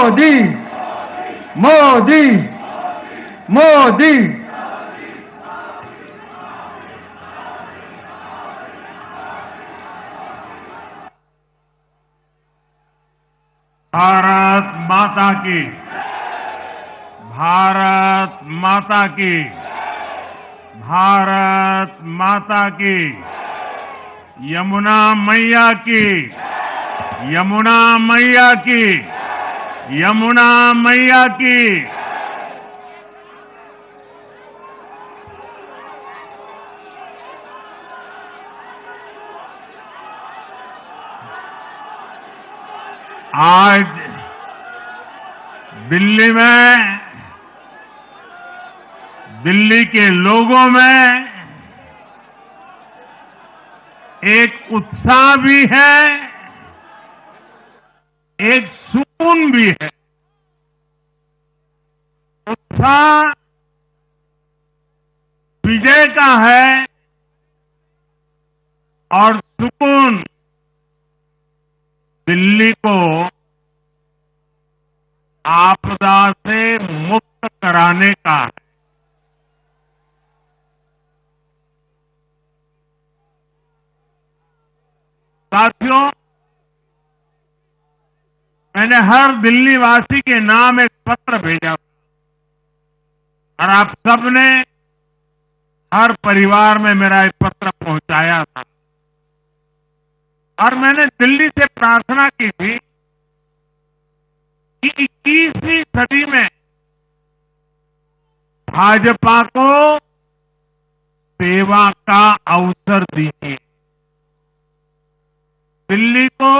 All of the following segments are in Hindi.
मोदी मोदी मोदी। भारत माता की, भारत माता की, भारत माता की, यमुना मैया की, यमुना मैया की, यमुना मैया की। आज दिल्ली में, दिल्ली के लोगों में एक उत्साह भी है, एक सुकून भी है। उत्साह विजय का है और सुकून दिल्ली को आपदा से मुक्त कराने का है। साथियों, मैंने हर दिल्ली वासी के नाम एक पत्र भेजा और आप सबने हर परिवार में मेरा एक पत्र पहुंचाया था और मैंने दिल्ली से प्रार्थना की थी कि 21वीं सदी में भाजपा को सेवा का अवसर दीजिए, दिल्ली को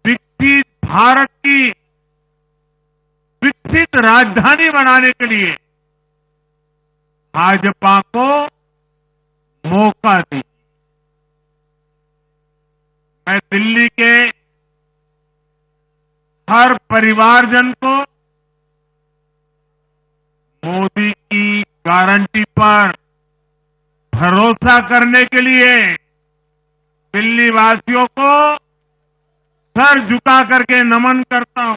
विकसित भारत की विकसित राजधानी बनाने के लिए भाजपा को मौका दीजिए। मैं दिल्ली के हर परिवारजन को मोदी की गारंटी पर भरोसा करने के लिए, दिल्ली वासियों को सर झुका करके नमन करता हूं।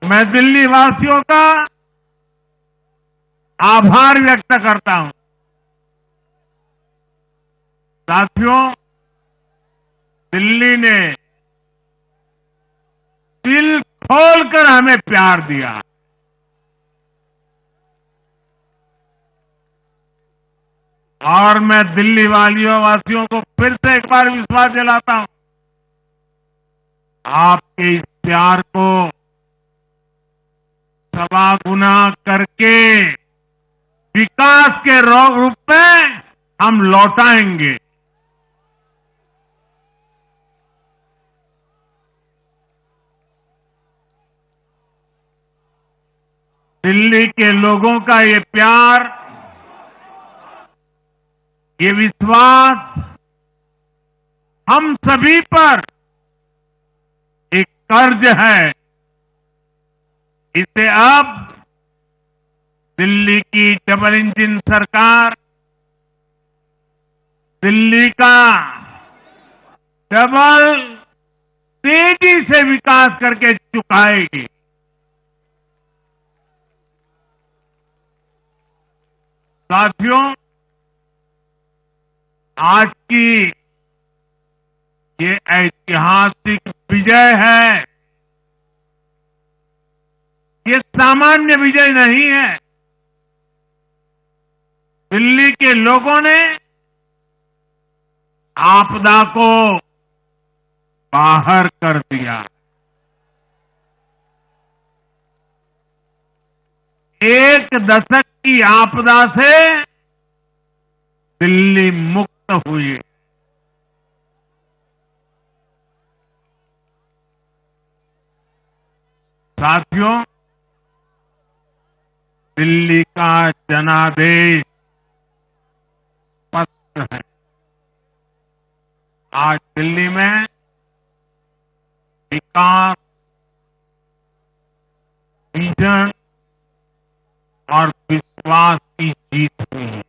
मैं दिल्ली वासियों का आभार व्यक्त करता हूं। साथियों, दिल्ली ने दिल खोलकर हमें प्यार दिया। और मैं दिल्ली वासियों को फिर से एक बार विश्वास दिलाता हूं, आपके इस प्यार को सवा गुना करके विकास के रूप में हम लौटाएंगे। दिल्ली के लोगों का ये प्यार, ये विश्वास हम सभी पर एक कर्ज है। इसे अब दिल्ली की डबल इंजन सरकार, दिल्ली का डबल तेजी से विकास करके चुकाएगी। साथियों, आज की ये ऐतिहासिक विजय है, ये सामान्य विजय नहीं है। दिल्ली के लोगों ने आपदा को बाहर कर दिया। एक दशक की आपदा से दिल्ली मुक्त हुई। साथियों, दिल्ली का जनादेश स्पष्ट है। आज दिल्ली में विकास, विजन और विश्वास की जीत हुई है।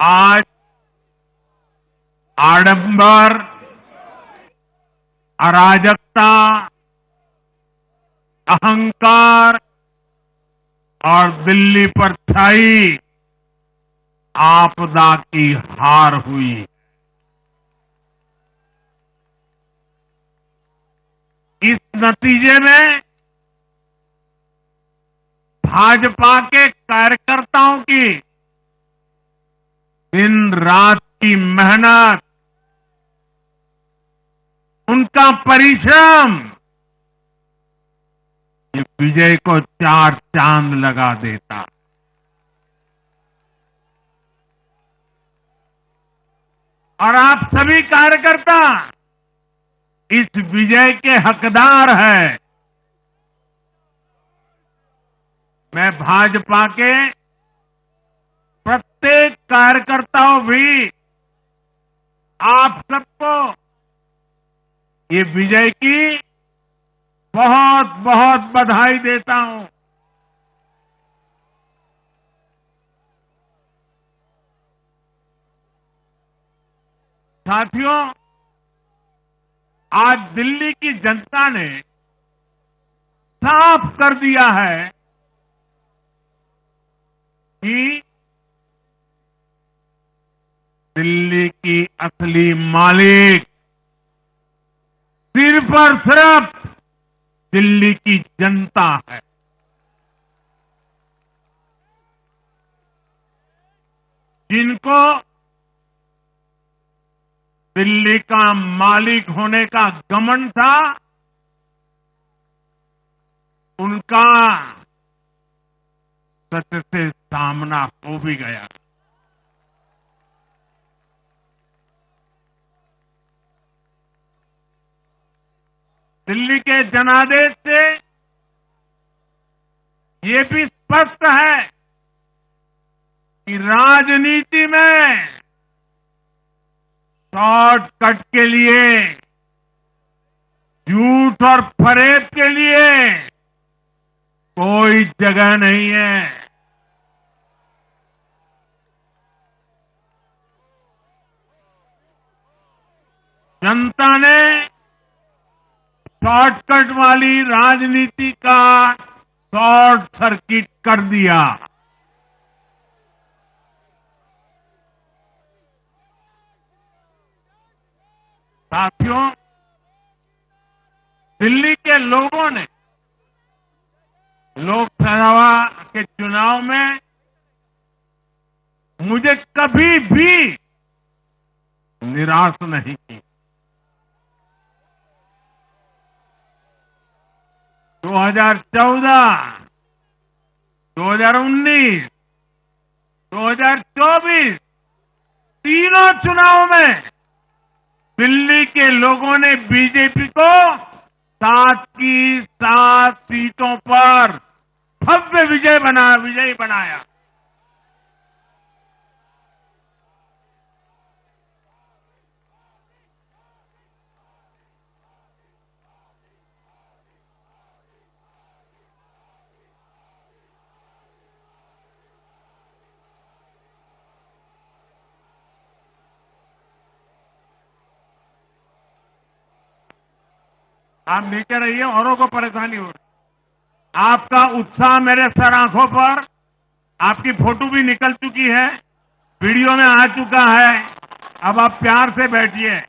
आज आडंबर, अराजकता, अहंकार और दिल्ली पर छाई आपदा की हार हुई। इस नतीजे में भाजपा के कार्यकर्ताओं की दिन रात की मेहनत, उनका परिश्रम ये विजय को चार चांद लगा देता। और आप सभी कार्यकर्ता इस विजय के हकदार हैं। मैं भाजपा के प्रत्येक कार्यकर्ताओं भी आप सबको ये विजय की बहुत बहुत बधाई देता हूं। साथियों, आज दिल्ली की जनता ने साफ कर दिया है कि दिल्ली की असली मालिक सिर्फ और सिर्फ दिल्ली की जनता है। जिनको दिल्ली का मालिक होने का घमंड था, उनका सत्य से सामना हो भी गया। दिल्ली के जनादेश से ये भी स्पष्ट है कि राजनीति में शॉर्टकट के लिए, झूठ और फरेब के लिए कोई जगह नहीं है। जनता ने शॉर्टकट वाली राजनीति का शॉर्ट सर्किट कर दिया। साथियों, दिल्ली के लोगों ने लोकसभा के चुनाव में मुझे कभी भी निराश नहीं की। 2014, 2019, 2024 तीनों चुनाव में दिल्ली के लोगों ने बीजेपी को 7 की 7 सीटों पर भव्य विजयी बनाया। आप नीचे रहिए, औरों को परेशानी हो रही। आपका उत्साह मेरे सर आंखों पर, आपकी फोटो भी निकल चुकी है, वीडियो में आ चुका है। अब आप प्यार से बैठिए।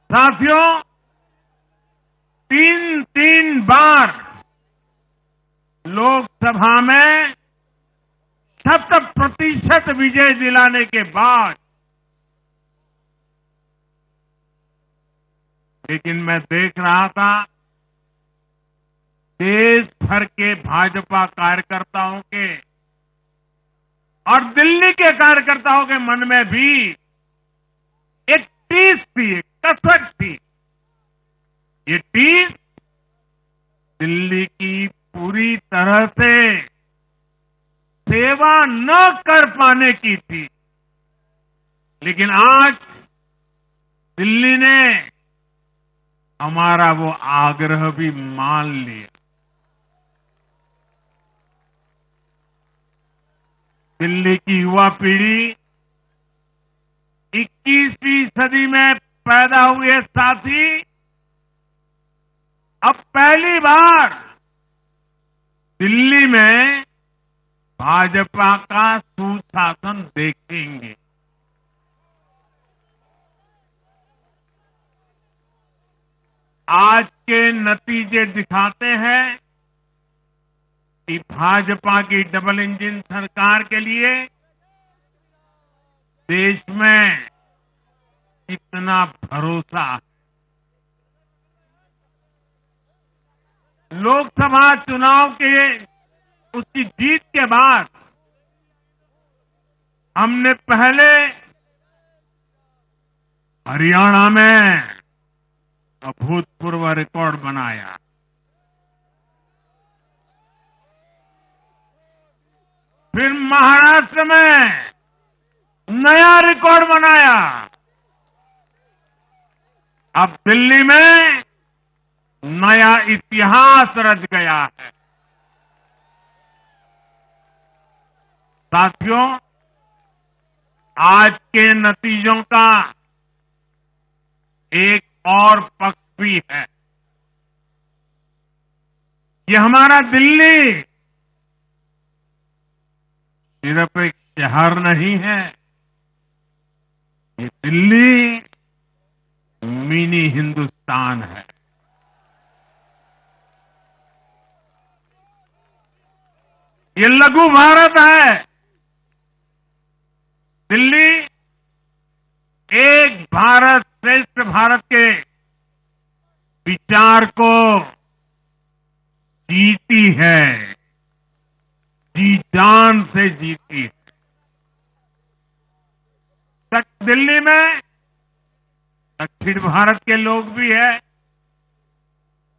साथियों, 3 बार लोकसभा में 100% विजय दिलाने के बाद, लेकिन मैं देख रहा था देश भर के भाजपा कार्यकर्ताओं के और दिल्ली के कार्यकर्ताओं के मन में भी एक टीस थी, एक कसक थी। ये टीस दिल्ली की पूरी तरह से सेवा न कर पाने की थी। लेकिन आज दिल्ली ने हमारा वो आग्रह भी मान लिया। दिल्ली की युवा पीढ़ी 21वीं सदी में पैदा हुए साथी अब पहली बार दिल्ली में भाजपा का सुशासन देखेंगे। आज के नतीजे दिखाते हैं कि भाजपा की डबल इंजन सरकार के लिए देश में कितना भरोसा है। लोकसभा चुनाव के उसकी जीत के बाद हमने पहले हरियाणा में अभूतपूर्व रिकॉर्ड बनाया। फिर महाराष्ट्र में नया रिकॉर्ड बनाया। अब दिल्ली में नया इतिहास रच गया है। साथियों, आज के नतीजों का एक और पक्ष भी है। ये हमारा दिल्ली सिर्फ एक शहर नहीं है, ये दिल्ली मिनी हिंदुस्तान है। ये लघु भारत है। दिल्ली एक भारत श्रेष्ठ भारत के विचार को जीती है, जी जान से जीती है। दिल्ली में दक्षिण भारत के लोग भी हैं,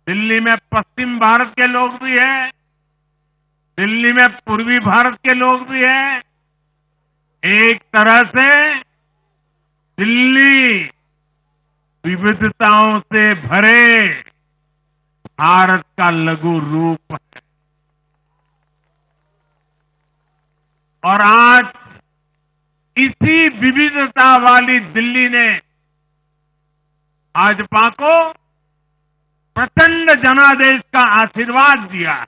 दिल्ली में पश्चिम भारत के लोग भी हैं, दिल्ली में पूर्वी भारत के लोग भी हैं। एक तरह से दिल्ली विविधताओं से भरे भारत का लघु रूप है। और आज इसी विविधता वाली दिल्ली ने भाजपा को प्रचंड जनादेश का आशीर्वाद दिया।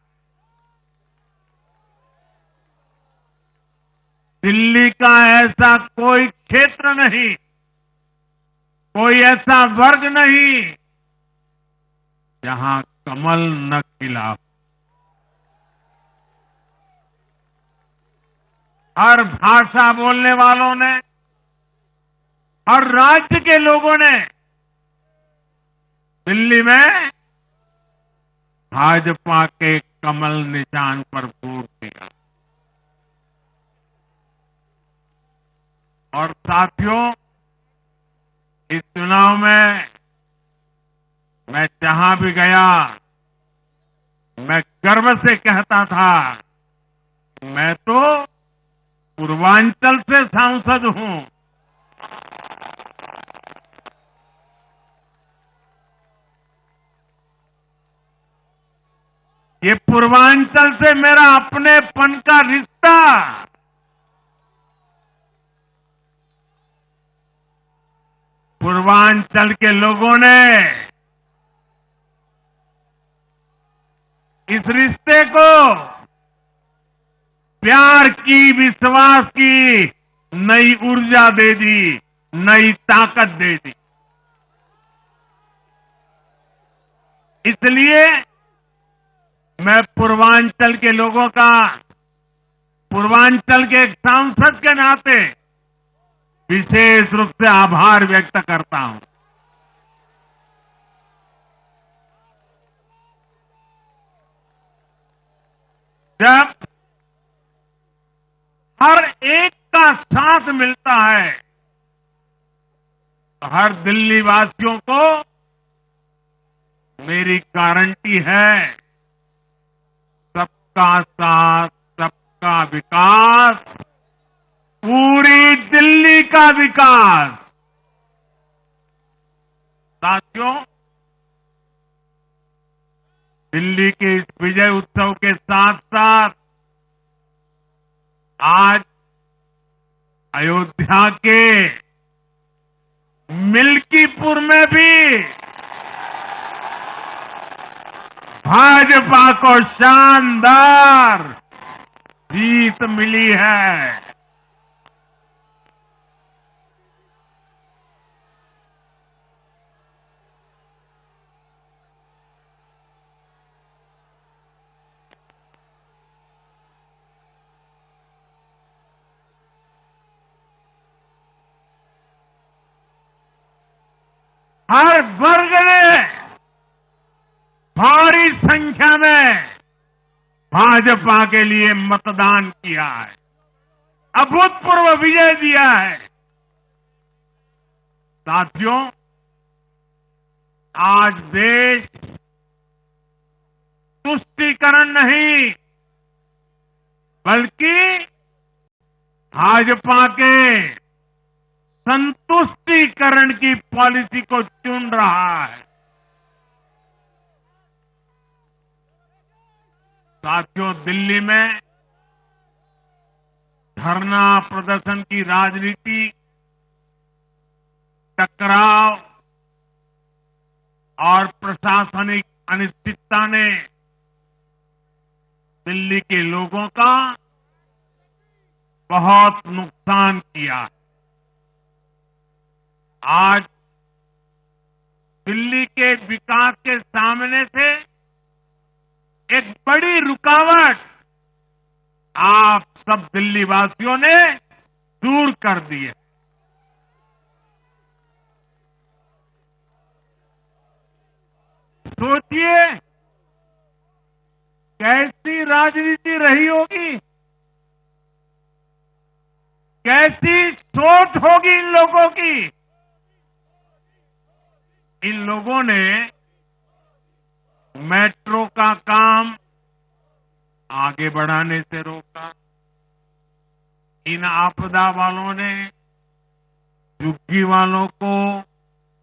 दिल्ली का ऐसा कोई क्षेत्र नहीं, कोई ऐसा वर्ग नहीं जहां कमल न खिला हो। हर भाषा बोलने वालों ने, हर राज्य के लोगों ने दिल्ली में भाजपा के कमल निशान पर वोट दिया। और साथियों, इस चुनाव में मैं जहां भी गया, मैं गर्व से कहता था, मैं तो पूर्वांचल से सांसद हूं। ये पूर्वांचल से मेरा अपनेपन का रिश्ता पूर्वांचल के लोगों ने इस रिश्ते को प्यार की, विश्वास की नई ऊर्जा दे दी, नई ताकत दे दी। इसलिए मैं पूर्वांचल के लोगों का, पूर्वांचल के एक सांसद के नाते विशेष रूप से आभार व्यक्त करता हूं। जब हर एक का साथ मिलता है तो हर दिल्ली वासियों को मेरी गारंटी है, सबका साथ, सबका विकास, पूरी दिल्ली का विकास। साथियों, दिल्ली के इस विजय उत्सव के साथ साथ आज अयोध्या के मिल्कीपुर में भी भाजपा को शानदार जीत मिली है। हर वर्ग ने भारी संख्या में भाजपा के लिए मतदान किया है, अभूतपूर्व विजय दिया है। साथियों, आज देश तुष्टीकरण नहीं बल्कि भाजपा के संतुष्टीकरण की पॉलिसी को चुन रहा है। साथियों, दिल्ली में धरना प्रदर्शन की राजनीति, टकराव और प्रशासनिक अनिश्चितता ने दिल्ली के लोगों का बहुत नुकसान किया है। आज दिल्ली के विकास के सामने से एक बड़ी रुकावट आप सब दिल्ली वासियों ने दूर कर दी है। सोचिए कैसी राजनीति रही होगी, कैसी सोच होगी इन लोगों की। इन लोगों ने मेट्रो का काम आगे बढ़ाने से रोका। इन आपदा वालों ने झुग्गी वालों को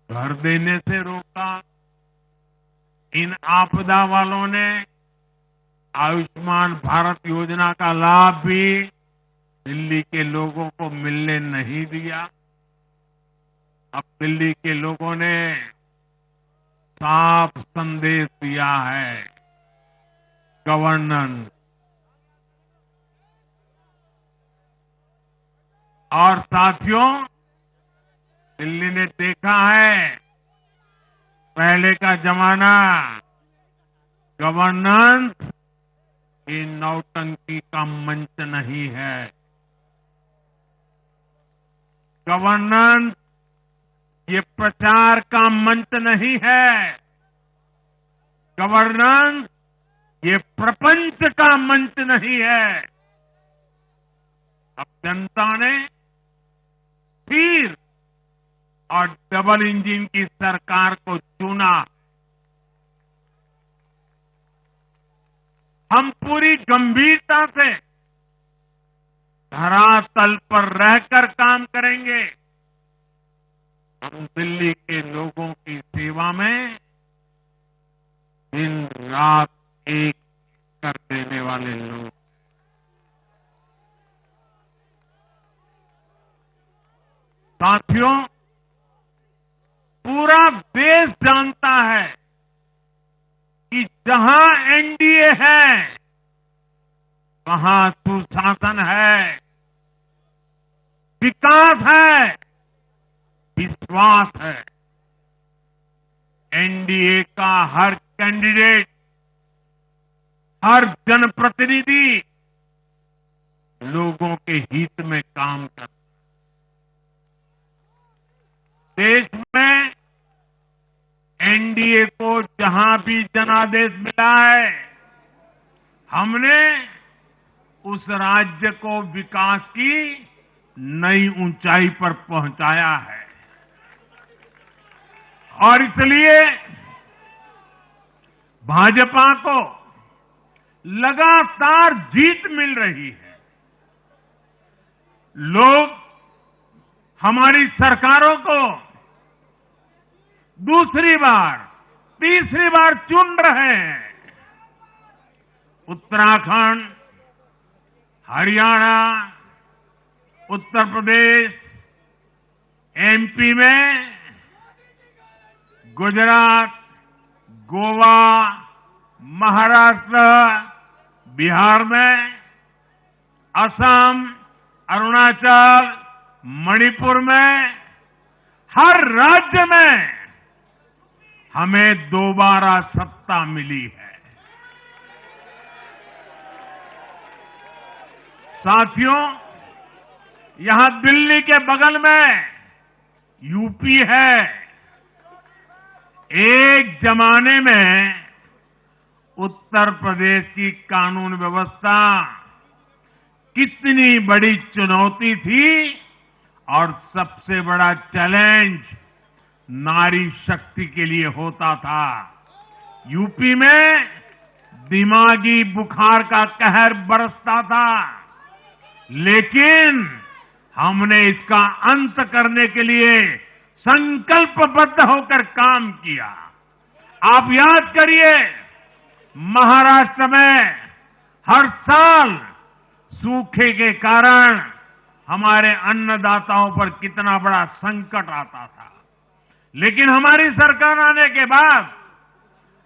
घर देने से रोका। इन आपदा वालों ने आयुष्मान भारत योजना का लाभ भी दिल्ली के लोगों को मिलने नहीं दिया। अब दिल्ली के लोगों ने साफ संदेश दिया है, गवर्नेंस। और साथियों, दिल्ली ने देखा है पहले का जमाना, गवर्नेंस ये नौटंकी का मंच नहीं है। गवर्नेंस ये प्रचार का मंच नहीं है। गवर्नेंस ये प्रपंच का मंच नहीं है। अब जनता ने स्थिर और डबल इंजन की सरकार को चुना। हम पूरी गंभीरता से धरातल पर रहकर काम करेंगे। हम दिल्ली के लोगों की सेवा में दिन रात एक कर देने वाले लोग। साथियों, पूरा देश जानता है कि जहां एनडीए है वहां सुशासन है, विकास है, विश्वास है। एनडीए का हर कैंडिडेट, हर जनप्रतिनिधि लोगों के हित में काम करता है। देश में एनडीए को जहां भी जनादेश मिला है, हमने उस राज्य को विकास की नई ऊंचाई पर पहुंचाया है। और इसलिए भाजपा को लगातार जीत मिल रही है। लोग हमारी सरकारों को दूसरी बार, तीसरी बार चुन रहे हैं। उत्तराखंड, हरियाणा, उत्तर प्रदेश, एमपी में, गुजरात, गोवा, महाराष्ट्र, बिहार में, असम, अरुणाचल, मणिपुर में, हर राज्य में हमें दोबारा सत्ता मिली है। साथियों, यहां दिल्ली के बगल में यूपी है। एक जमाने में उत्तर प्रदेश की कानून व्यवस्था कितनी बड़ी चुनौती थी और सबसे बड़ा चैलेंज नारी शक्ति के लिए होता था। यूपी में दिमागी बुखार का कहर बरसता था, लेकिन हमने इसका अंत करने के लिए संकल्पबद्ध होकर काम किया। आप याद करिए, महाराष्ट्र में हर साल सूखे के कारण हमारे अन्नदाताओं पर कितना बड़ा संकट आता था, लेकिन हमारी सरकार आने के बाद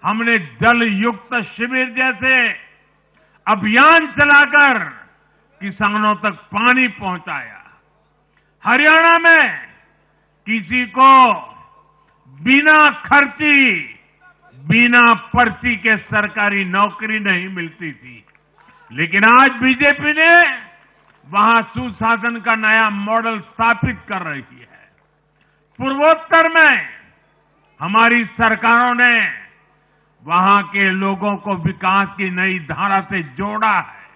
हमने जल युक्त शिविर जैसे अभियान चलाकर किसानों तक पानी पहुंचाया। हरियाणा में किसी को बिना खर्ची, बिना पर्ची के सरकारी नौकरी नहीं मिलती थी, लेकिन आज बीजेपी ने वहां सुशासन का नया मॉडल स्थापित कर रही है। पूर्वोत्तर में हमारी सरकारों ने वहां के लोगों को विकास की नई धारा से जोड़ा है।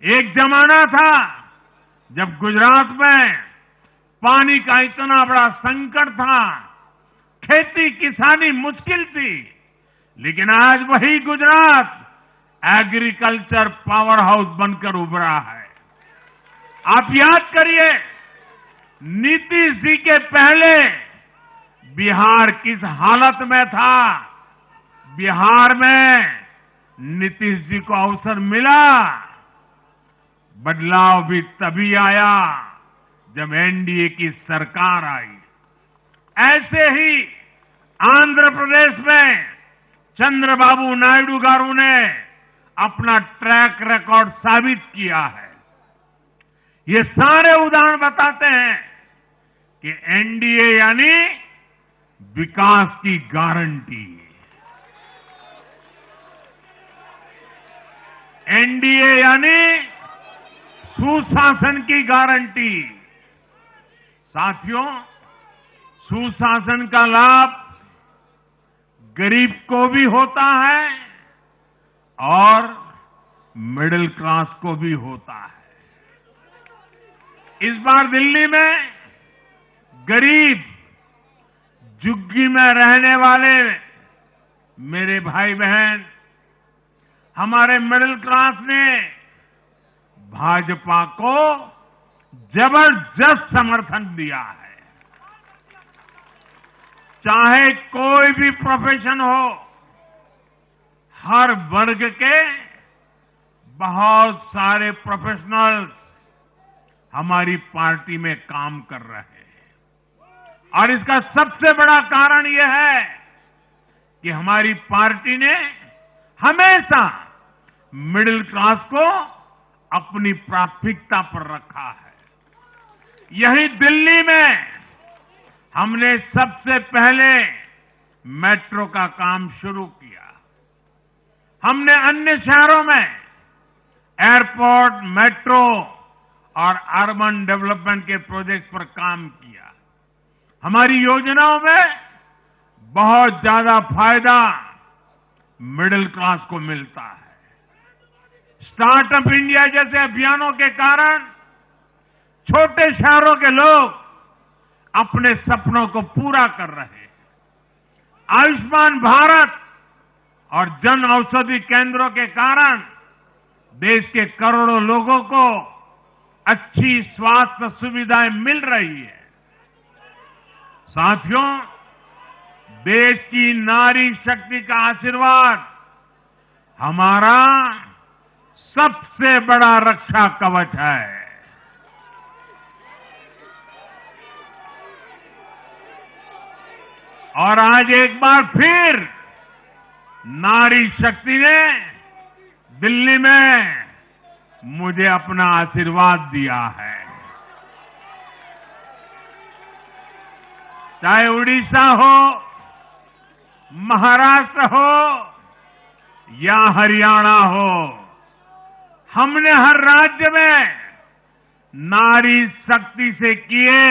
एक जमाना था जब गुजरात में पानी का इतना बड़ा संकट था, खेती किसानी मुश्किल थी, लेकिन आज वही गुजरात एग्रीकल्चर पावर हाउस बनकर उभरा है। आप याद करिए, नीतीश जी के पहले बिहार किस हालत में था। बिहार में नीतीश जी को अवसर मिला। बदलाव भी तभी आया जब एनडीए की सरकार आई। ऐसे ही आंध्र प्रदेश में चंद्रबाबू नायडू गारू ने अपना ट्रैक रिकॉर्ड साबित किया है। ये सारे उदाहरण बताते हैं कि एनडीए यानी विकास की गारंटी। एनडीए यानी सुशासन की गारंटी। साथियों, सुशासन का लाभ गरीब को भी होता है और मिडिल क्लास को भी होता है। इस बार दिल्ली में गरीब, झुग्गी में रहने वाले मेरे भाई बहन, हमारे मिडिल क्लास ने भाजपा को जबरदस्त समर्थन दिया है। चाहे कोई भी प्रोफेशन हो, हर वर्ग के बहुत सारे प्रोफेशनल्स हमारी पार्टी में काम कर रहे हैं। और इसका सबसे बड़ा कारण यह है कि हमारी पार्टी ने हमेशा मिडिल क्लास को अपनी प्राथमिकता पर रखा है। यही दिल्ली में हमने सबसे पहले मेट्रो का काम शुरू किया। हमने अन्य शहरों में एयरपोर्ट, मेट्रो और अर्बन डेवलपमेंट के प्रोजेक्ट पर काम किया। हमारी योजनाओं में बहुत ज्यादा फायदा मिडिल क्लास को मिलता है। स्टार्टअप इंडिया जैसे अभियानों के कारण छोटे शहरों के लोग अपने सपनों को पूरा कर रहे हैं। आयुष्मान भारत और जन औषधि केंद्रों के कारण देश के करोड़ों लोगों को अच्छी स्वास्थ्य सुविधाएं मिल रही है। साथियों, देश की नारी शक्ति का आशीर्वाद हमारा सबसे बड़ा रक्षा कवच है। और आज एक बार फिर नारी शक्ति ने दिल्ली में मुझे अपना आशीर्वाद दिया है। चाहे उड़ीसा हो, महाराष्ट्र हो या हरियाणा हो, हमने हर राज्य में नारी शक्ति से किए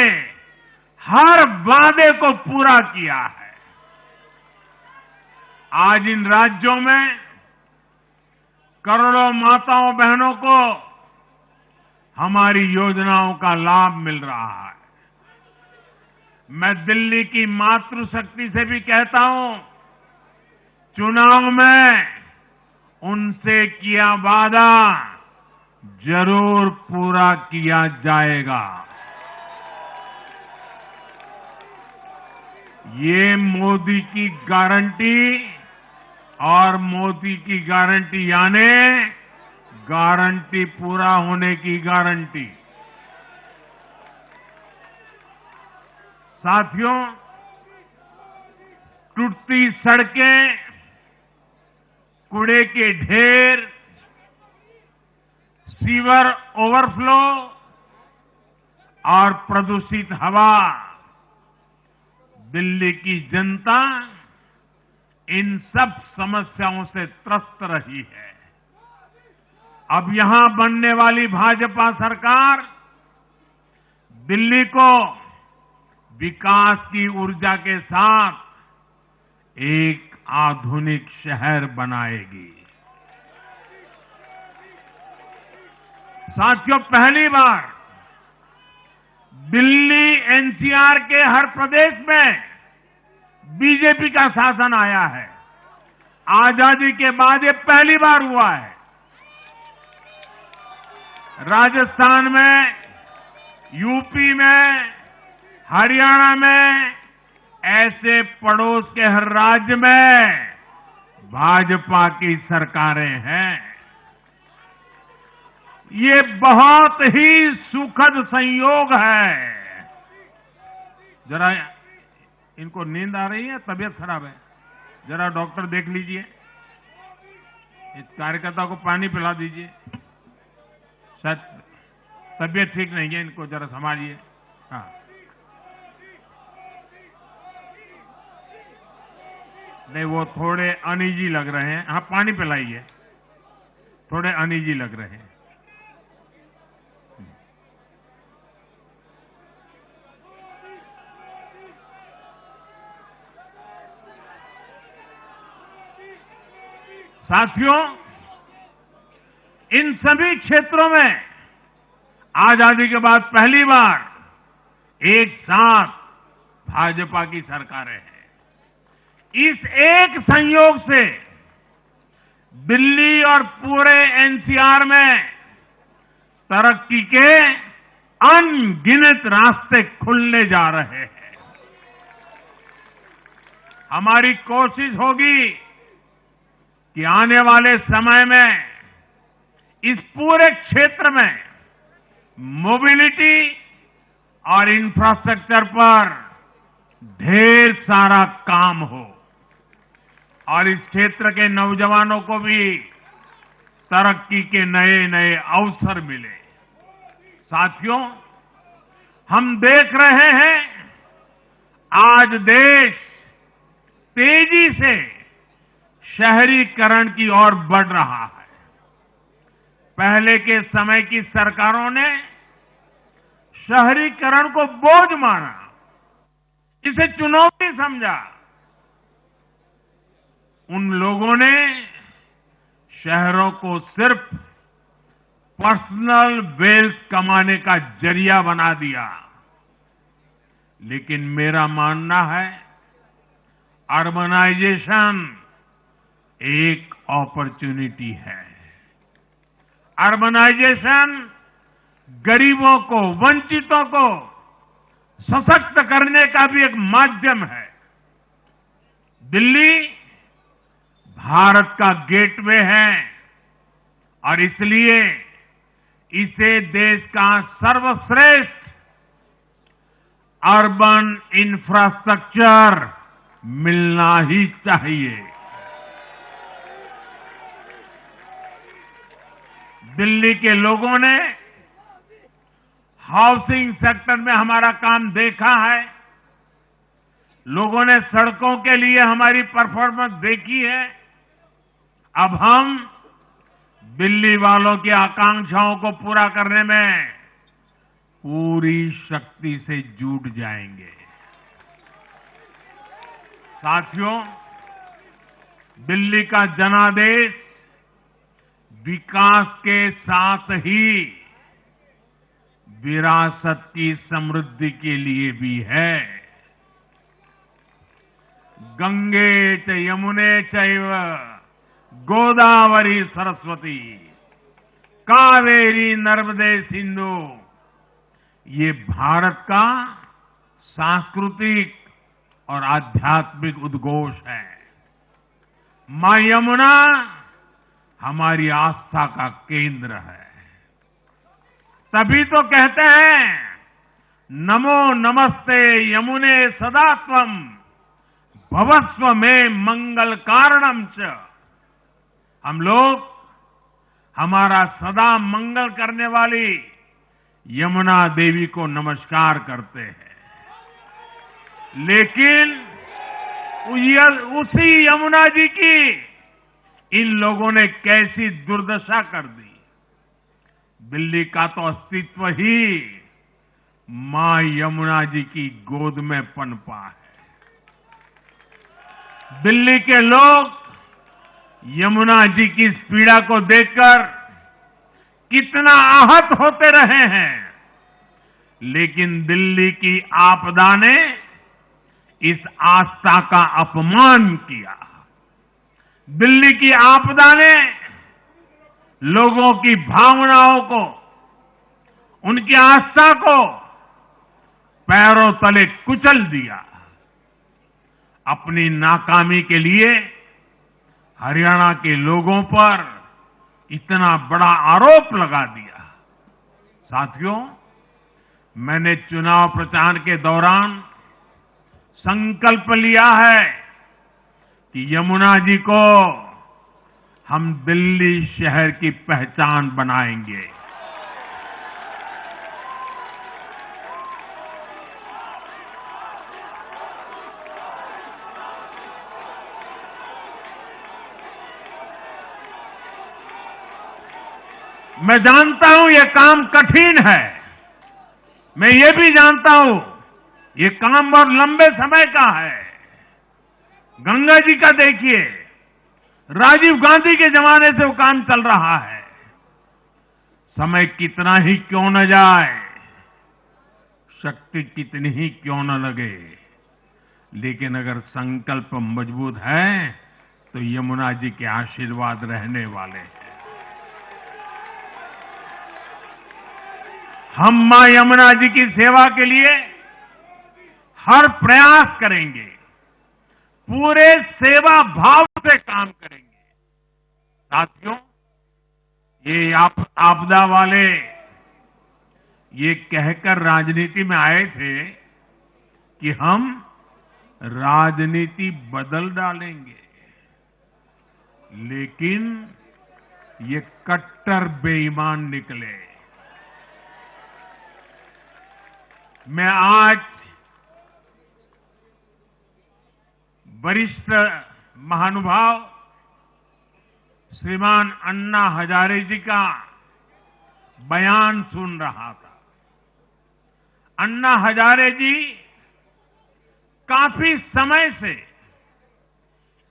हर वादे को पूरा किया है। आज इन राज्यों में करोड़ों माताओं बहनों को हमारी योजनाओं का लाभ मिल रहा है। मैं दिल्ली की मातृशक्ति से भी कहता हूं, चुनाव में उनसे किया वादा जरूर पूरा किया जाएगा। ये मोदी की गारंटी और मोदी की गारंटी यानी गारंटी पूरा होने की गारंटी। साथियों, टूटती सड़कें, कूड़े के ढेर, सीवर ओवरफ्लो और प्रदूषित हवा, दिल्ली की जनता इन सब समस्याओं से त्रस्त रही है। अब यहां बनने वाली भाजपा सरकार दिल्ली को विकास की ऊर्जा के साथ एक आधुनिक शहर बनाएगी। साथियों, पहली बार दिल्ली एनसीआर के हर प्रदेश में बीजेपी का शासन आया है। आजादी के बाद ये पहली बार हुआ है। राजस्थान में, यूपी में, हरियाणा में, ऐसे पड़ोस के हर राज्य में भाजपा की सरकारें हैं। ये बहुत ही सुखद संयोग है। जरा इनको नींद आ रही है, तबीयत खराब है, जरा डॉक्टर देख लीजिए। इस कार्यकर्ता को पानी पिला दीजिए, शायद तबीयत ठीक नहीं है, इनको जरा संभालिए। हाँ, नहीं वो थोड़े अनईजी लग रहे हैं। हाँ, पानी पिलाइए, थोड़े अनईजी लग रहे हैं। साथियों, इन सभी क्षेत्रों में आजादी के बाद पहली बार एक साथ भाजपा की सरकारें हैं। इस एक संयोग से दिल्ली और पूरे एनसीआर में तरक्की के अनगिनत रास्ते खुलने जा रहे हैं। हमारी कोशिश होगी कि आने वाले समय में इस पूरे क्षेत्र में मोबिलिटी और इंफ्रास्ट्रक्चर पर ढेर सारा काम हो और इस क्षेत्र के नौजवानों को भी तरक्की के नए नए अवसर मिले। साथियों, हम देख रहे हैं आज देश तेजी से शहरीकरण की ओर बढ़ रहा है। पहले के समय की सरकारों ने शहरीकरण को बोझ माना, इसे चुनौती समझा। उन लोगों ने शहरों को सिर्फ पर्सनल वेल्थ कमाने का जरिया बना दिया। लेकिन मेरा मानना है अर्बनाइजेशन एक अपॉर्चुनिटी है। अर्बनाइजेशन गरीबों को, वंचितों को सशक्त करने का भी एक माध्यम है। दिल्ली भारत का गेटवे है और इसलिए इसे देश का सर्वश्रेष्ठ अर्बन इंफ्रास्ट्रक्चर मिलना ही चाहिए। दिल्ली के लोगों ने हाउसिंग सेक्टर में हमारा काम देखा है, लोगों ने सड़कों के लिए हमारी परफॉर्मेंस देखी है। अब हम दिल्ली वालों की आकांक्षाओं को पूरा करने में पूरी शक्ति से जुट जाएंगे। साथियों, दिल्ली का जनादेश विकास के साथ ही विरासत की समृद्धि के लिए भी है। गंगे च यमुने चैव गोदावरी सरस्वती कावेरी नर्मदे सिंधु, ये भारत का सांस्कृतिक और आध्यात्मिक उद्घोष है। मां यमुना हमारी आस्था का केंद्र है। तभी तो कहते हैं नमो नमस्ते यमुने सदा त्वम भवस्व में मंगल कारणम च। हम लोग हमारा सदा मंगल करने वाली यमुना देवी को नमस्कार करते हैं, लेकिन उसी यमुना जी की इन लोगों ने कैसी दुर्दशा कर दी। दिल्ली का तो अस्तित्व ही मां यमुना जी की गोद में पनपा है। दिल्ली के लोग यमुना जी की इस पीड़ा को देखकर कितना आहत होते रहे हैं, लेकिन दिल्ली की आपदा ने इस आस्था का अपमान किया। दिल्ली की आपदा ने लोगों की भावनाओं को, उनकी आस्था को पैरों तले कुचल दिया। अपनी नाकामी के लिए हरियाणा के लोगों पर इतना बड़ा आरोप लगा दिया। साथियों, मैंने चुनाव प्रचार के दौरान संकल्प लिया है कि यमुना जी को हम दिल्ली शहर की पहचान बनाएंगे। मैं जानता हूं ये काम कठिन है, मैं ये भी जानता हूं ये काम बहुत लंबे समय का है। गंगा जी का देखिए, राजीव गांधी के जमाने से वो काम चल रहा है। समय कितना ही क्यों न जाए, शक्ति कितनी ही क्यों न लगे, लेकिन अगर संकल्प मजबूत है तो यमुना जी के आशीर्वाद रहने वाले हैं। हम मां यमुना जी की सेवा के लिए हर प्रयास करेंगे, पूरे सेवा भाव से काम करेंगे। साथियों, ये आपदा वाले ये कहकर राजनीति में आए थे कि हम राजनीति बदल डालेंगे, लेकिन ये कट्टर बेईमान निकले। मैं आज वरिष्ठ महानुभाव श्रीमान अन्ना हजारे जी का बयान सुन रहा था। अन्ना हजारे जी काफी समय से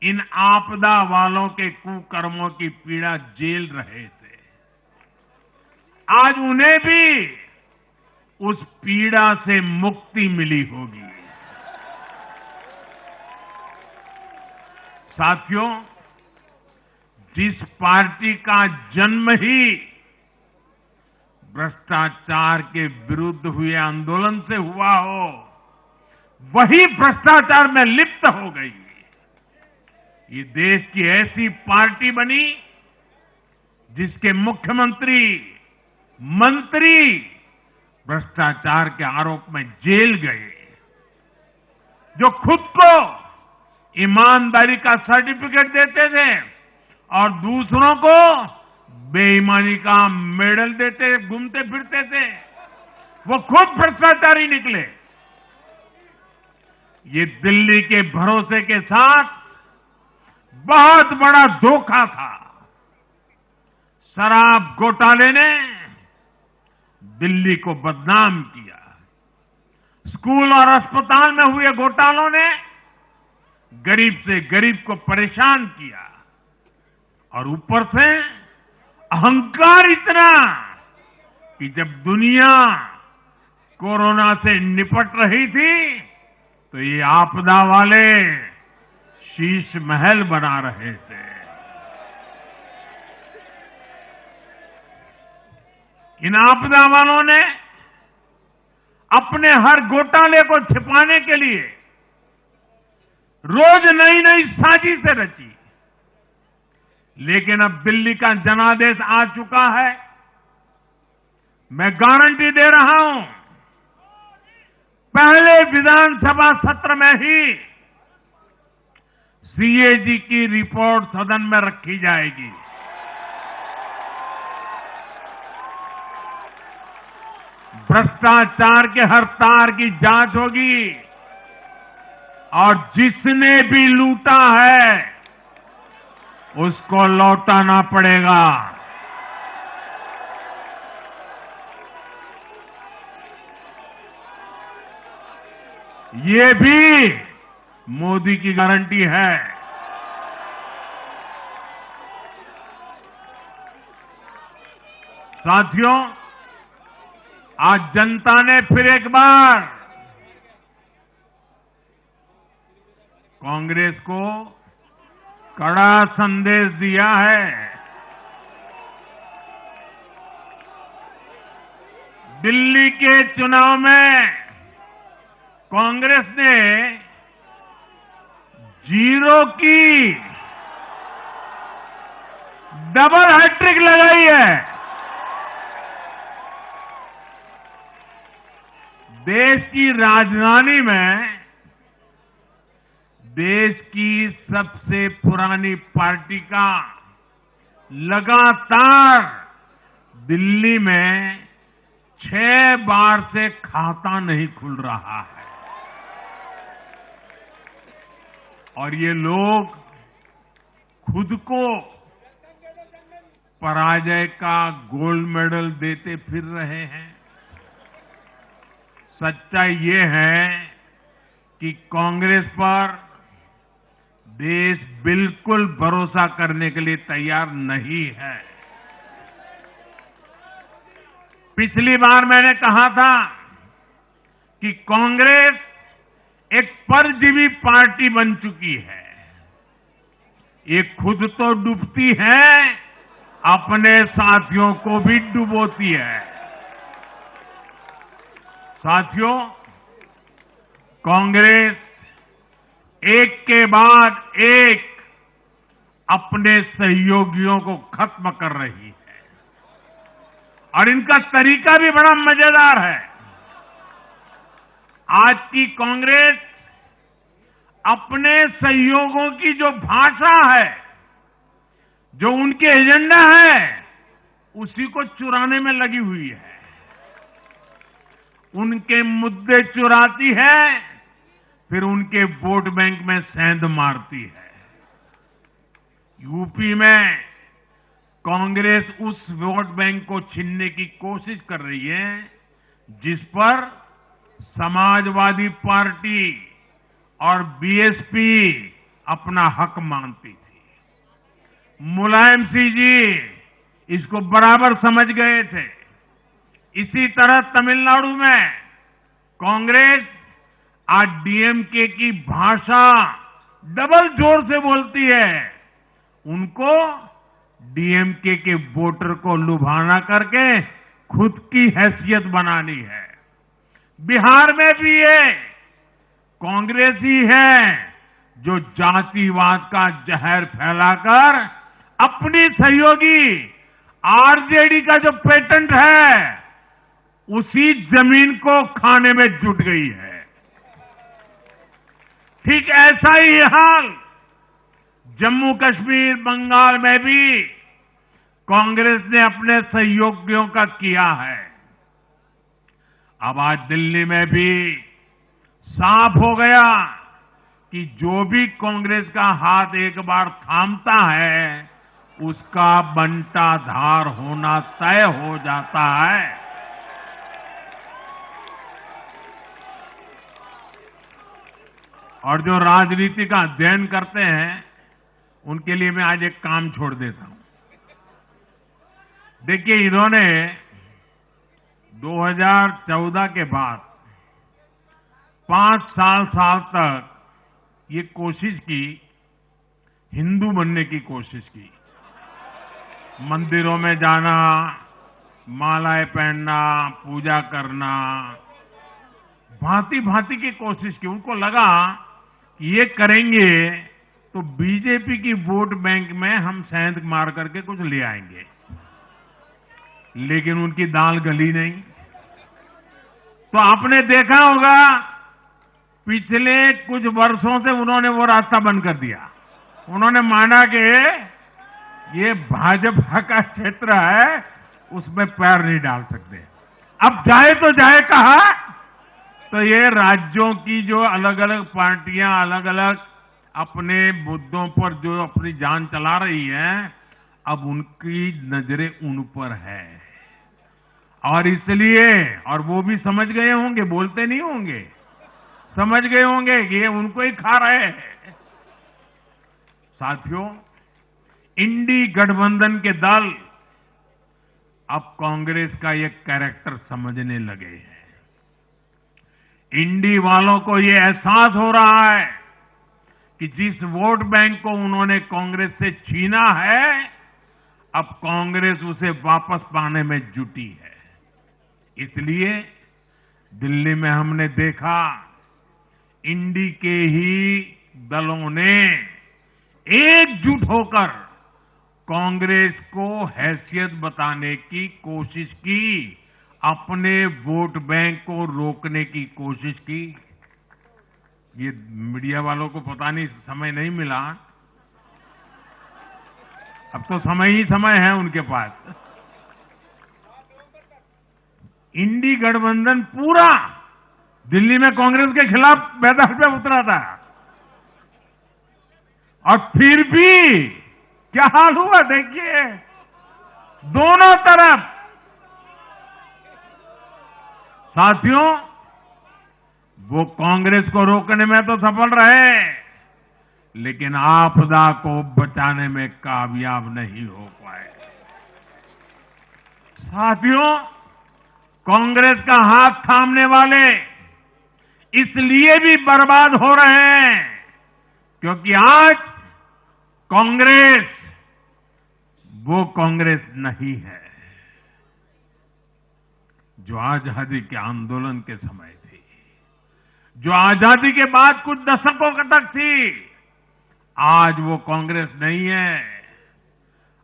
इन आपदा वालों के कुकर्मों की पीड़ा झेल रहे थे। आज उन्हें भी उस पीड़ा से मुक्ति मिली होगी। साथियों, जिस पार्टी का जन्म ही भ्रष्टाचार के विरुद्ध हुए आंदोलन से हुआ हो, वही भ्रष्टाचार में लिप्त हो गई। ये देश की ऐसी पार्टी बनी जिसके मुख्यमंत्री, मंत्री भ्रष्टाचार के आरोप में जेल गए, जो खुद को ईमानदारी का सर्टिफिकेट देते थे और दूसरों को बेईमानी का मेडल देते घूमते फिरते थे, वो खुद भ्रष्टाचारी निकले। ये दिल्ली के भरोसे के साथ बहुत बड़ा धोखा था। शराब घोटाले ने दिल्ली को बदनाम किया। स्कूल और अस्पताल में हुए घोटालों ने गरीब से गरीब को परेशान किया और ऊपर से अहंकार इतना कि जब दुनिया कोरोना से निपट रही थी तो ये आपदा वाले शीश महल बना रहे थे। इन आपदा वालों ने अपने हर घोटाले को छिपाने के लिए रोज नई नई साजिशें रची। लेकिन अब दिल्ली का जनादेश आ चुका है। मैं गारंटी दे रहा हूं, पहले विधानसभा सत्र में ही सीएजी की रिपोर्ट सदन में रखी जाएगी। भ्रष्टाचार के हर तार की जांच होगी और जिसने भी लूटा है उसको लौटाना पड़ेगा। ये भी मोदी की गारंटी है। साथियों, आज जनता ने फिर एक बार कांग्रेस को कड़ा संदेश दिया है। दिल्ली के चुनाव में कांग्रेस ने 0 की डबल हैट्रिक लगाई है। देश की राजधानी में देश की सबसे पुरानी पार्टी का लगातार दिल्ली में 6 बार से खाता नहीं खुल रहा है और ये लोग खुद को पराजय का गोल्ड मेडल देते फिर रहे हैं। सच्चाई ये है कि कांग्रेस पर देश बिल्कुल भरोसा करने के लिए तैयार नहीं है। पिछली बार मैंने कहा था कि कांग्रेस एक परजीवी पार्टी बन चुकी है। ये खुद तो डूबती है, अपने साथियों को भी डुबोती है। साथियों, कांग्रेस एक के बाद एक अपने सहयोगियों को खत्म कर रही है और इनका तरीका भी बड़ा मजेदार है। आज की कांग्रेस अपने सहयोगों की जो भाषा है, जो उनके एजेंडा है, उसी को चुराने में लगी हुई है। उनके मुद्दे चुराती है, फिर उनके वोट बैंक में सेंध मारती है। यूपी में कांग्रेस उस वोट बैंक को छीनने की कोशिश कर रही है जिस पर समाजवादी पार्टी और बीएसपी अपना हक मानती थी। मुलायम सिंह जी इसको बराबर समझ गए थे। इसी तरह तमिलनाडु में कांग्रेस आज डीएमके की भाषा डबल जोर से बोलती है। उनको डीएमके के वोटर को लुभाना करके खुद की हैसियत बनानी है। बिहार में भी ये कांग्रेस ही है जो जातिवाद का जहर फैलाकर अपनी सहयोगी आरजेडी का जो पेटेंट है उसी जमीन को खाने में जुट गई है। ठीक ऐसा ही हाल जम्मू कश्मीर, बंगाल में भी कांग्रेस ने अपने सहयोगियों का किया है। अब आज दिल्ली में भी साफ हो गया कि जो भी कांग्रेस का हाथ एक बार थामता है उसका बंटाधार होना तय हो जाता है। और जो राजनीति का अध्ययन करते हैं उनके लिए मैं आज एक काम छोड़ देता हूं। देखिए, इन्होंने 2014 के बाद 5 साल तक ये कोशिश की, हिंदू बनने की कोशिश की। मंदिरों में जाना, मालाएं पहनना, पूजा करना, भांति भांति की कोशिश की। उनको लगा कि ये करेंगे तो बीजेपी की वोट बैंक में हम सेंध मार करके कुछ ले आएंगे, लेकिन उनकी दाल गली नहीं। तो आपने देखा होगा पिछले कुछ वर्षों से उन्होंने वो रास्ता बंद कर दिया। उन्होंने माना कि ये भाजपा का क्षेत्र है, उसमें पैर नहीं डाल सकते। अब जाए तो जाए कहा, तो ये राज्यों की जो अलग अलग पार्टियां अलग अलग अपने मुद्दों पर जो अपनी जान चला रही हैं, अब उनकी नजरें उन पर है। और इसलिए, और वो भी समझ गए होंगे, बोलते नहीं होंगे, समझ गए होंगे कि ये उनको ही खा रहे हैं। साथियों, इंडी गठबंधन के दल अब कांग्रेस का ये कैरेक्टर समझने लगे हैं। इंडी वालों को ये एहसास हो रहा है कि जिस वोट बैंक को उन्होंने कांग्रेस से छीना है, अब कांग्रेस उसे वापस पाने में जुटी है। इसलिए दिल्ली में हमने देखा इंडी के ही दलों ने एकजुट होकर कांग्रेस को हैसियत बताने की कोशिश की, अपने वोट बैंक को रोकने की कोशिश की। ये मीडिया वालों को पता नहीं समय नहीं मिला, अब तो समय ही समय है उनके पास। इंडी गठबंधन पूरा दिल्ली में कांग्रेस के खिलाफ मैदान पे उतरा था, और फिर भी क्या हाल हुआ देखिए, दोनों तरफ। साथियों, वो कांग्रेस को रोकने में तो सफल रहे, लेकिन आपदा को बचाने में कामयाब नहीं हो पाए। साथियों, कांग्रेस का हाथ थामने वाले इसलिए भी बर्बाद हो रहे हैं क्योंकि आज कांग्रेस वो कांग्रेस नहीं है जो आजादी के आंदोलन के समय थी, जो आजादी के बाद कुछ दशकों तक थी। आज वो कांग्रेस नहीं है।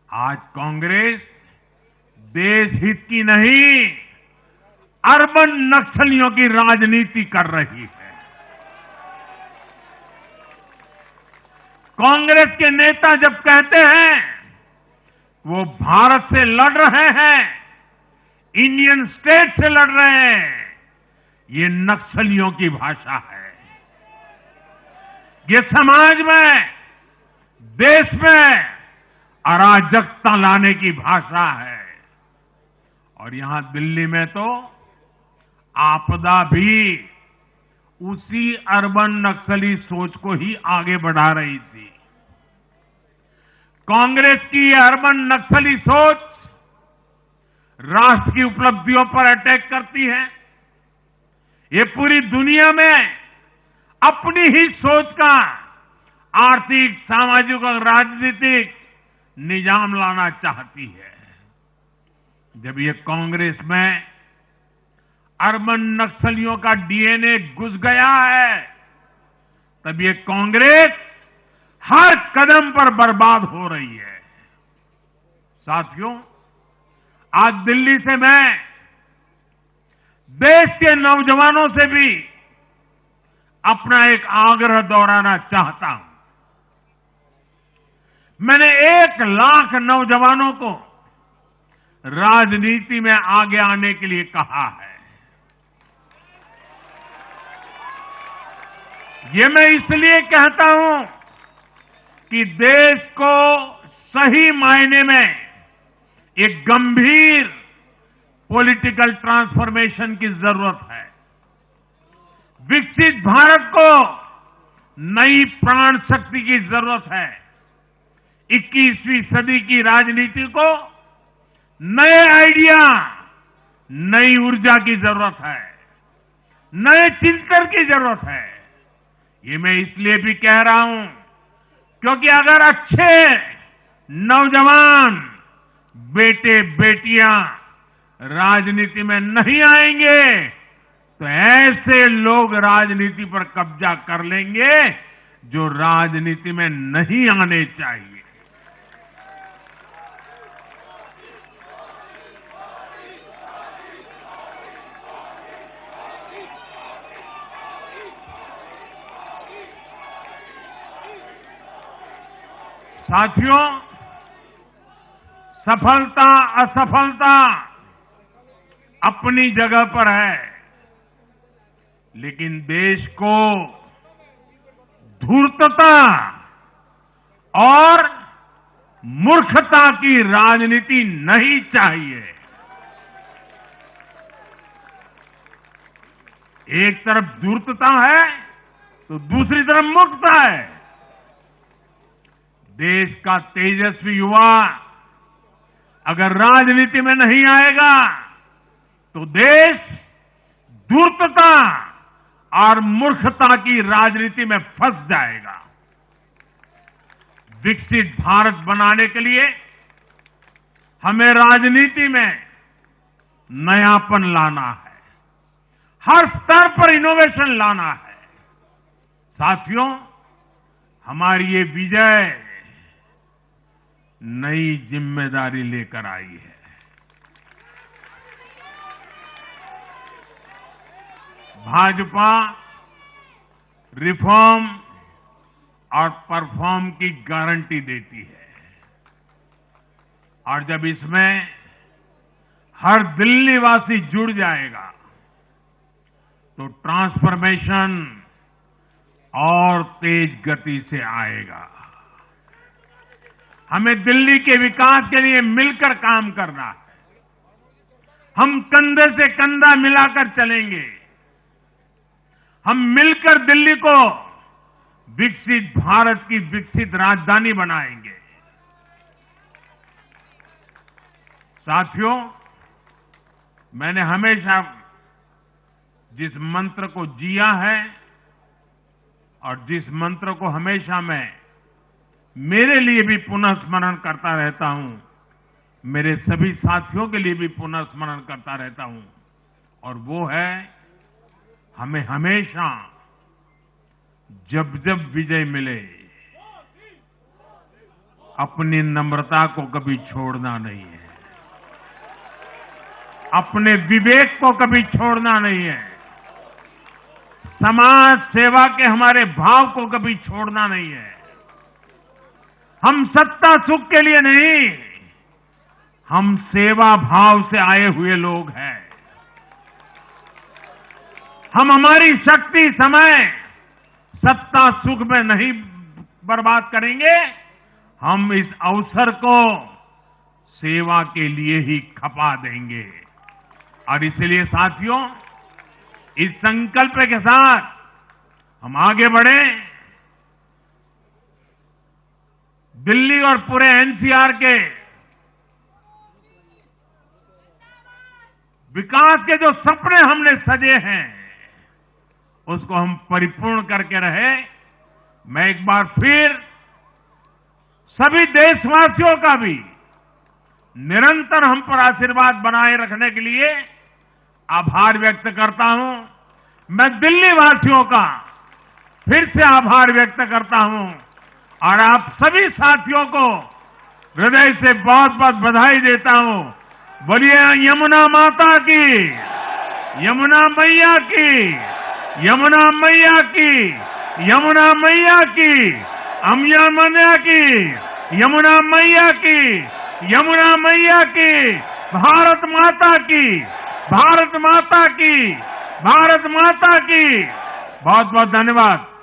आज कांग्रेस देश हित की नहीं, अर्बन नक्सलियों की राजनीति कर रही है। कांग्रेस के नेता जब कहते हैं वो भारत से लड़ रहे हैं, इंडियन स्टेट से लड़ रहे हैं, ये नक्सलियों की भाषा है। ये समाज में, देश में अराजकता लाने की भाषा है। और यहां दिल्ली में तो आपदा भी उसी अर्बन नक्सली सोच को ही आगे बढ़ा रही थी। कांग्रेस की अर्बन नक्सली सोच राष्ट्र की उपलब्धियों पर अटैक करती है। ये पूरी दुनिया में अपनी ही सोच का आर्थिक, सामाजिक और राजनीतिक निजाम लाना चाहती है। जब ये कांग्रेस में अर्बन नक्सलियों का डीएनए घुस गया है, तब ये कांग्रेस हर कदम पर बर्बाद हो रही है। साथियों, आज दिल्ली से मैं देश के नौजवानों से भी अपना एक आग्रह दोहराना चाहता हूं। मैंने 1 लाख नौजवानों को राजनीति में आगे आने के लिए कहा है। ये मैं इसलिए कहता हूं कि देश को सही मायने में एक गंभीर पॉलिटिकल ट्रांसफॉर्मेशन की जरूरत है। विकसित भारत को नई प्राण शक्ति की जरूरत है। 21वीं सदी की राजनीति को नए आइडिया, नई ऊर्जा की जरूरत है, नए चिंतन की जरूरत है। ये मैं इसलिए भी कह रहा हूं क्योंकि अगर अच्छे नौजवान बेटे बेटियां राजनीति में नहीं आएंगे तो ऐसे लोग राजनीति पर कब्जा कर लेंगे जो राजनीति में नहीं आने चाहिए। साथियों, सफलता असफलता अपनी जगह पर है, लेकिन देश को धूर्तता और मूर्खता की राजनीति नहीं चाहिए। एक तरफ धूर्तता है तो दूसरी तरफ मूर्खता है। देश का तेजस्वी युवा अगर राजनीति में नहीं आएगा तो देश धूर्तता और मूर्खता की राजनीति में फंस जाएगा। विकसित भारत बनाने के लिए हमें राजनीति में नयापन लाना है, हर स्तर पर इनोवेशन लाना है। साथियों, हमारी ये विजय नई जिम्मेदारी लेकर आई है। भाजपा रिफॉर्म और परफॉर्म की गारंटी देती है और जब इसमें हर दिल्ली वासी जुड़ जाएगा तो ट्रांसफॉर्मेशन और तेज गति से आएगा। हमें दिल्ली के विकास के लिए मिलकर काम करना है। हम कंधे से कंधा मिलाकर चलेंगे। हम मिलकर दिल्ली को विकसित भारत की विकसित राजधानी बनाएंगे। साथियों, मैंने हमेशा जिस मंत्र को जिया है और जिस मंत्र को हमेशा मैं मेरे लिए भी पुनः स्मरण करता रहता हूं, मेरे सभी साथियों के लिए भी पुनः स्मरण करता रहता हूं, और वो है हमें हमेशा जब जब विजय मिले अपनी नम्रता को कभी छोड़ना नहीं है, अपने विवेक को कभी छोड़ना नहीं है, समाज सेवा के हमारे भाव को कभी छोड़ना नहीं है। हम सत्ता सुख के लिए नहीं, हम सेवा भाव से आए हुए लोग हैं। हम हमारी शक्ति समय सत्ता सुख में नहीं बर्बाद करेंगे, हम इस अवसर को सेवा के लिए ही खपा देंगे। और इसलिए साथियों, इस संकल्प के साथ हम आगे बढ़ें। दिल्ली और पूरे एनसीआर के विकास के जो सपने हमने सजे हैं उसको हम परिपूर्ण करके रहे। मैं एक बार फिर सभी देशवासियों का भी निरंतर हम पर आशीर्वाद बनाए रखने के लिए आभार व्यक्त करता हूं। मैं दिल्ली वासियों का फिर से आभार व्यक्त करता हूं और आप सभी साथियों को हृदय से बहुत बहुत बधाई देता हूं। बोलिए यमुना माता की, यमुना मैया की, यमुना मैया की, यमुना मैया की, अम्या मैया की, यमुना मैया की, यमुना मैया की, भारत माता की, भारत माता की, भारत माता की। बहुत बहुत धन्यवाद।